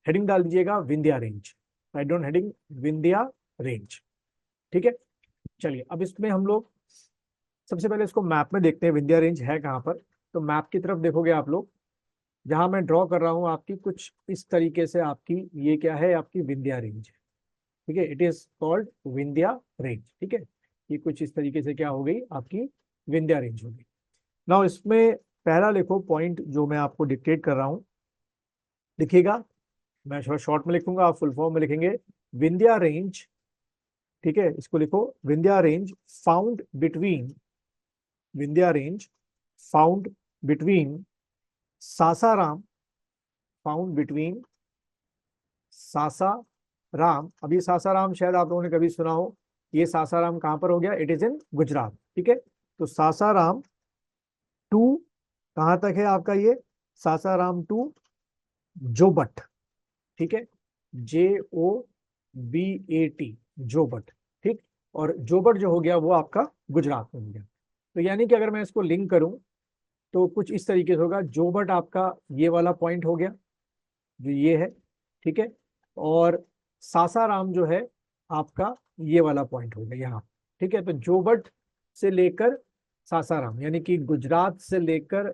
Heading डाल दीजिएगा Vindhya range, write down heading Vindhya range. ठीक है, चलिए अब इसमें हम लोग सबसे पहले इसको मैप में देखते हैं विंध्या रेंज है कहाँ पर। तो मैप की तरफ देखोगे आप लोग, जहां मैं ड्रॉ कर रहा हूं आपकी कुछ इस तरीके से, आपकी ये क्या है, आपकी विंध्या रेंज है। ठीक है, it is called Vindhya range. ठीक है, ये कुछ इस तरीके से क्या हो गई, आपकी विंध्या रेंज हो गई। नाउ इसमें पहला लिखो पॉइंट जो मैं आपको डिक्टेट कर रहा हूं, लिखिएगा। मैं थोड़ा शॉर्ट में लिखूंगा, आप फुल फॉर्म में लिखेंगे। विंध्या रेंज, ठीक है, इसको लिखो Vindhya range found between, Vindhya range found between Sasaram, found between Sasaram. अब ये सासाराम शायद आप लोगों ने कभी सुना हो, ये सासाराम कहां पर हो गया, इट इज इन गुजरात। ठीक है, तो सासाराम टू कहां तक है आपका ये, सासाराम टू जोबट। ठीक है, JOBAT, जोबट। ठीक, और जोबट जो हो गया वो आपका गुजरात में हो गया। तो यानी कि अगर मैं इसको लिंक करूं तो कुछ इस तरीके से होगा, जोबट आपका ये वाला पॉइंट हो गया जो ये है। ठीक है, और सासाराम जो है आपका ये वाला पॉइंट हो गया यहाँ। ठीक है, तो जोबट से लेकर सासाराम, यानी कि गुजरात से लेकर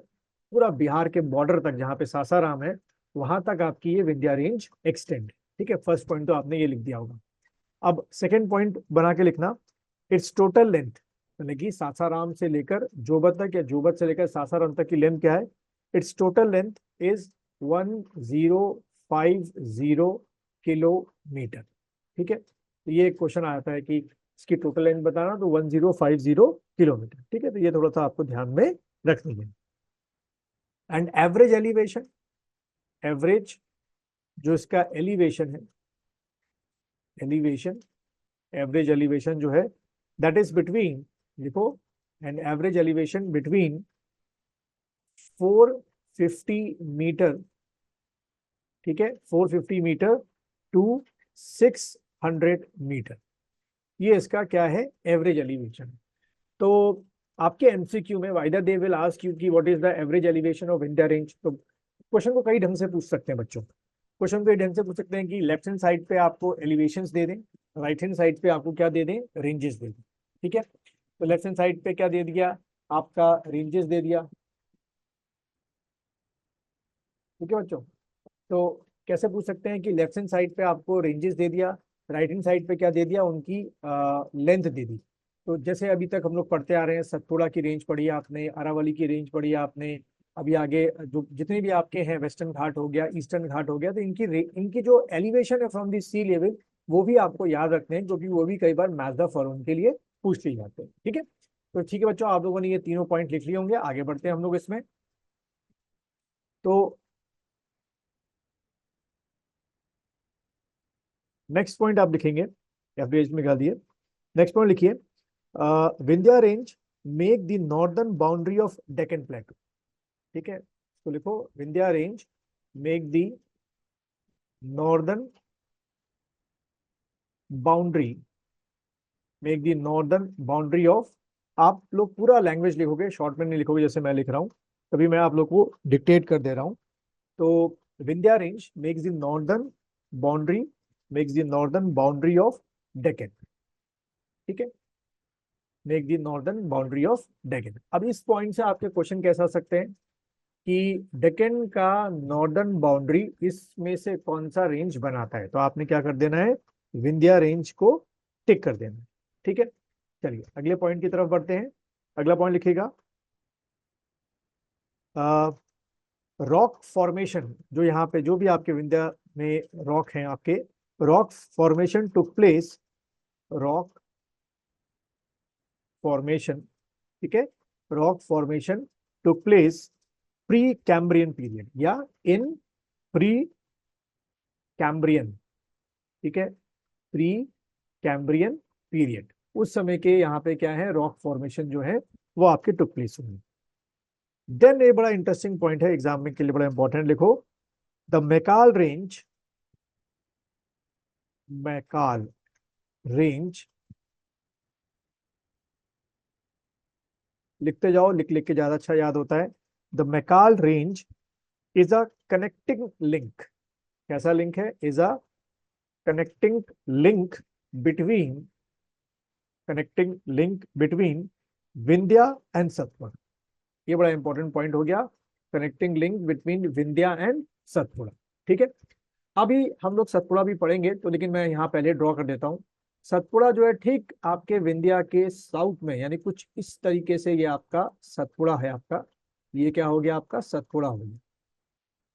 पूरा बिहार के बॉर्डर तक जहाँ पे सासाराम है, वहां तक आपकी ये विंध्या रेंज एक्सटेंड। ठीक है, फर्स्ट पॉइंट तो आपने ये लिख दिया होगा। अब सेकेंड पॉइंट बना के लिखना, इट्स टोटल लेंथ, यानी कि सासाराम से लेकर जोबत तक या जोबत से लेकर सासाराम तक की लेंथ क्या है, it's total length is 1050 kilometre. ठीक है, तो ये एक क्वेश्चन आता है कि इसकी टोटल लेंथ बताना, तो 1050 किलोमीटर। ठीक है, तो ये थोड़ा सा आपको ध्यान में रखनी है। एंड एवरेज एलिवेशन, एवरेज जो इसका एलिवेशन है, एलिवेशन, एवरेज एलिवेशन जो है दैट इज बिटवीन, लिखो, and average elevation between 450 metre, ठीक है, 450 मीटर टू 600 मीटर, ये इसका क्या है, एवरेज एलिवेशन। तो आपके एमसीक्यू में whether they will ask you कि what is the average elevation of Vindhya range. तो क्वेश्चन को कई ढंग से पूछ सकते हैं बच्चों, क्वेश्चन को ढंग से पूछ सकते हैं कि लेफ्ट हैंड साइड पे आपको एलिवेशंस दे दें, राइट हैंड साइड पे आपको क्या दे दें, रेंजेस दे दें। ठीक है, तो लेफ्ट हैंड साइड पे क्या दे दिया, आपका रेंजेस दे दिया। ठीक है बच्चों, तो कैसे पूछ सकते हैं कि लेफ्ट हैंड साइड पे आपको रेंजेस दे दिया, राइट हैंड साइड पे क्या दे दिया, उनकी लेंथ दे दी। तो जैसे अभी तक हम लोग पढ़ते आ रहे हैं, सतपुड़ा की रेंज पढ़ी है आपने, अरावली की रेंज पढ़ी है आपने, अभी आगे जो जितने भी आपके हैं, वेस्टर्न घाट हो गया, ईस्टर्न घाट हो गया, तो इनकी जो एलिवेशन है फ्रॉम दी सी लेवल, वो भी आपको याद रखते हैं, क्योंकि वो भी कई बार मैथ द फॉलोइंग के लिए पूछ लिए जाते हैं। ठीक है, तो ठीक है बच्चों, आप लोगों ने ये तीनों पॉइंट लिख लिए होंगे, आगे बढ़ते हैं हम लोग इसमें। तो नेक्स्ट पॉइंट आप लिखेंगे, एवरेज में निकाल दिए। नेक्स्ट पॉइंट लिखिए, Vindhya range make the northern boundary of Deccan प्लेटू। ठीक है, तो लिखो Vindhya range make the northern boundary, make the northern boundary of, आप लोग पूरा लैंग्वेज लिखोगे, शॉर्ट में नहीं लिखोगे जैसे मैं लिख रहा हूं, तभी मैं आप लोग को डिक्टेट कर दे रहा हूं। तो Vindhya range makes the northern boundary, makes the northern boundary of Deccan. ठीक है, make the northern boundary of Deccan. अब इस पॉइंट से आपके क्वेश्चन कैसे आ सकते हैं कि डेक्कन का नॉर्दर्न बाउंड्री इसमें से कौन सा रेंज बनाता है, तो आपने क्या कर देना है, विंध्या रेंज को टिक कर देना है। ठीक है, चलिए अगले पॉइंट की तरफ बढ़ते हैं। अगला पॉइंट लिखिएगा, रॉक फॉर्मेशन, जो यहाँ पे जो भी आपके विंध्या में रॉक हैं आपके, rock formation took place, rock formation, ठीक है, rock formation took place pre Cambrian period या इन प्री कैम्ब्रियन। ठीक है, प्री कैम्ब्रियन पीरियड, उस समय के यहाँ पे क्या है, रॉक फॉर्मेशन जो है वो आपके टुक प्लेस हुए। देन ये बड़ा इंटरेस्टिंग पॉइंट है, एग्जाम में के लिए बड़ा इंपॉर्टेंट, लिखो the Maikal range, Maikal range, लिखते जाओ, लिख लिख के ज्यादा अच्छा याद होता है। The Maikal range is a connecting link, कैसा लिंक है? Is a connecting link between connecting link between Vindhya and Satpura. ये बड़ा इंपॉर्टेंट पॉइंट हो गया, connecting link between Vindhya and Satpura. ठीक है, अभी हम लोग सतपुड़ा भी पढ़ेंगे तो, लेकिन मैं यहाँ पहले ड्रॉ कर देता हूँ। सतपुड़ा जो है ठीक आपके विंध्या के साउथ में, यानी कुछ इस तरीके से ये आपका सतपुड़ा है। आपका ये क्या हो गया? आपका सतपुड़ा हो गया,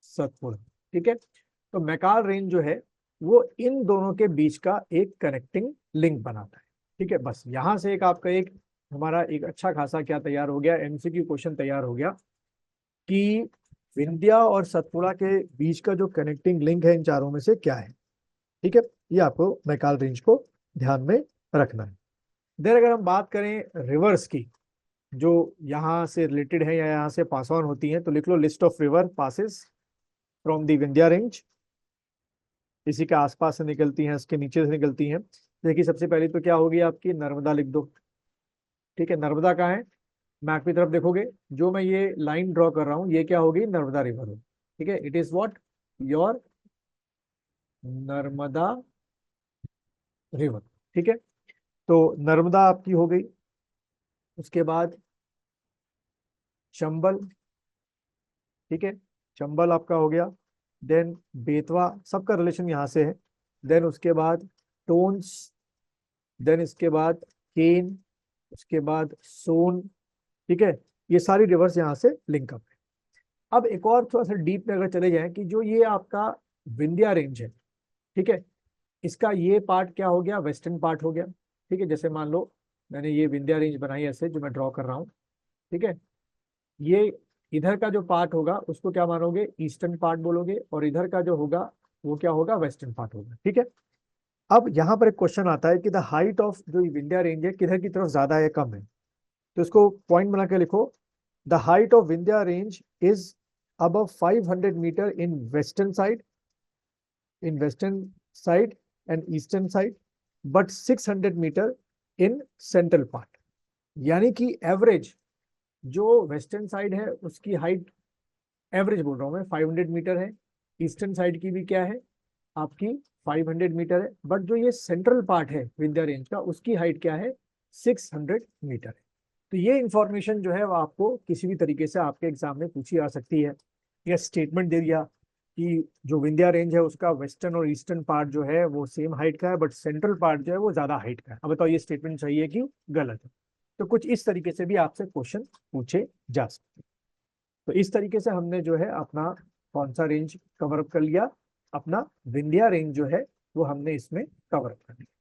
सतपुड़ा। ठीक है, तो मैकाल रेंज जो है वो इन दोनों के बीच का एक कनेक्टिंग लिंक बनाता है। ठीक है, बस यहां से एक आपका एक हमारा एक अच्छा खासा क्या तैयार हो गया, एमसीक्यू क्वेश्चन तैयार हो गया कि विंध्या और सतपुड़ा के बीच का जो कनेक्टिंग लिंक है इन चारों में से क्या है। ठीक है, ये आपको मैकाल रेंज को ध्यान में रखना है। देन अगर हम बात करें रिवर्स की, जो यहाँ से रिलेटेड है या यहाँ से पास ऑन होती है, तो लिख लो list of river passes from the Vindhya range. इसी के आसपास से निकलती हैं, इसके नीचे से निकलती हैं। देखिए सबसे पहले तो क्या होगी आपकी, नर्मदा लिख दो। ठीक है, नर्मदा कहाँ है? मैप की तरफ देखोगे, जो मैं ये लाइन ड्रॉ कर रहा हूँ ये क्या होगी? नर्मदा रिवर होगी। ठीक है, it is what? Your Narmada river. ठीक है, तो नर्मदा आपकी हो गई। उसके बाद चंबल। ठीक है, चंबल आपका हो गया। देन बेतवा, सबका रिलेशन यहाँ से है। देन उसके बाद टोन्स। देन इसके बाद केन। उसके बाद सोन। ठीक है, ये सारी रिवर्स यहाँ से लिंक अप है। अब एक और थोड़ा सा डीप में अगर चले जाएं कि जो ये आपका विंध्या रेंज है, ठीक है, इसका ये पार्ट क्या हो गया? वेस्टर्न पार्ट हो गया। ठीक है, जैसे मान लो मैंने ये विंध्या रेंज बनाई ऐसे, जो मैं ड्रॉ कर रहा हूँ। ठीक है, ये इधर का जो पार्ट होगा उसको क्या मानोगे? ईस्टर्न पार्ट बोलोगे, और इधर का जो होगा वो क्या होगा? वेस्टर्न पार्ट होगा। ठीक है, अब यहाँ पर एक क्वेश्चन आता है कि द हाइट ऑफ जो विंध्या रेंज है किधर की तरफ ज्यादा है या कम है। तो इसको पॉइंट बना के लिखो, the height of Vindhya range is above 500 meter in western side and eastern side, but 600 meter in central part। यानी कि एवरेज जो वेस्टर्न साइड है उसकी हाइट, एवरेज बोल रहा हूं मैं, 500 मीटर है। ईस्टर्न साइड की भी क्या है आपकी? 500 मीटर है। बट जो ये सेंट्रल पार्ट है विंध्या रेंज का, उसकी हाइट क्या है? 600 मीटर है। तो ये इंफॉर्मेशन जो है वो आपको किसी भी तरीके से आपके एग्जाम में पूछी जा सकती है। या स्टेटमेंट दे दिया कि जो विंध्या रेंज है उसका वेस्टर्न और ईस्टर्न पार्ट जो है वो सेम हाइट का है, बट सेंट्रल पार्ट जो है वो ज्यादा हाइट का है। अब बताओ ये स्टेटमेंट सही है कि गलत है? तो कुछ इस तरीके से भी आपसे क्वेश्चन पूछे जा सकते हैं। तो इस तरीके से हमने जो है अपना कौन सा रेंज कवर अप कर लिया? अपना विंध्या रेंज जो है वो हमने इसमें कवर अप कर लिया।